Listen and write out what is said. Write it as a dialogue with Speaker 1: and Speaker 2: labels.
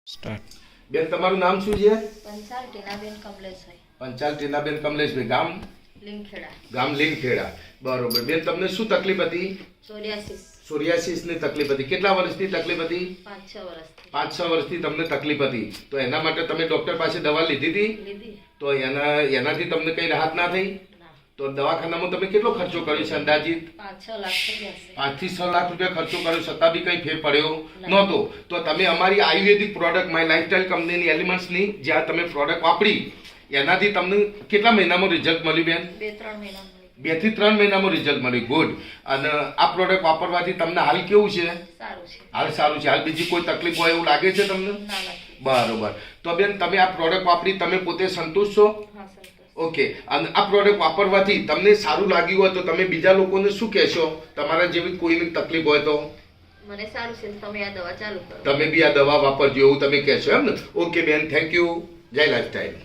Speaker 1: Start.
Speaker 2: બેન તમારું નામ શું છે?
Speaker 3: પંચાલ ટીનાબેન કમલેશભાઈ.
Speaker 2: પંચાલ ટીનાબેન કમલેશભાઈ. ગામ?
Speaker 3: લીમખેડા.
Speaker 2: ગામ લીમખેડા. બરોબર. બેન તમને શું તકલીફ હતી?
Speaker 3: સોરિયાસિસ
Speaker 2: ની તકલીફ હતી. કેટલા વર્ષથી તકલીફ હતી?
Speaker 3: 5-6 વર્ષથી.
Speaker 2: 5-6 વર્ષથી તમને તકલીફ હતી. તો એના માટે તમે ડોક્ટર પાસે દવા લીધી હતી?
Speaker 3: લીધી.
Speaker 2: તો એનાથી તમને કઈ રાહત ના થઈ?
Speaker 3: ના.
Speaker 2: તો દવાખાનામાં તમે કેટલો ખર્ચો કર્યો છે અંદાજિત?
Speaker 3: 5-6 લાખ થઈ જશે.
Speaker 2: 5 થી 6 લાખ રૂપિયા ખર્ચો કર્યો છતાં બી કઈ ફેર પડ્યો
Speaker 3: ના.
Speaker 2: નહોતો. તો તમે અમારી આયુર્વેદિક પ્રોડક્ટ માય લાઇફસ્ટાઇલ કંપનીની એલિમેન્ટ્સની જ્યાં તમે પ્રોડક્ટ વાપરી એનાથી તમને કેટલા મહિનામાં રિઝલ્ટ મળ્યું બેન?
Speaker 3: 2-3 મહિના મળી.
Speaker 2: 2 થી 3 મહિનામાં રિઝલ્ટ મળ્યું. ગુડ. અને આ પ્રોડક્ટ વાપરવાથી તમને હાલ કેવું છે?
Speaker 3: સારું છે.
Speaker 2: હાલ સારું છે. હાલ બીજી કોઈ તકલીફ હોય એવું લાગે છે તમને?
Speaker 3: ના લાગી.
Speaker 2: બરોબર. તો બેન તમે આ પ્રોડક્ટ વાપરી તમે પોતે સંતુષ્ટ છો?
Speaker 3: હા સંતોષ.
Speaker 2: ઓકે. અને આ પ્રોડક્ટ વાપરવાથી તમને સારું લાગ્યું હોય તો તમે બીજા લોકોને શું કહેશો? તમારા જેવી કોઈની તકલીફ હોય તો
Speaker 3: મને સારું છે. તમે આ દવા ચાલુ કરો.
Speaker 2: તમે બી આ દવા વાપરજો એવું તમે કહેશો એમ ને? ઓકે બેન, થેન્ક યુ. જય લાઈફસ્ટાઈલ.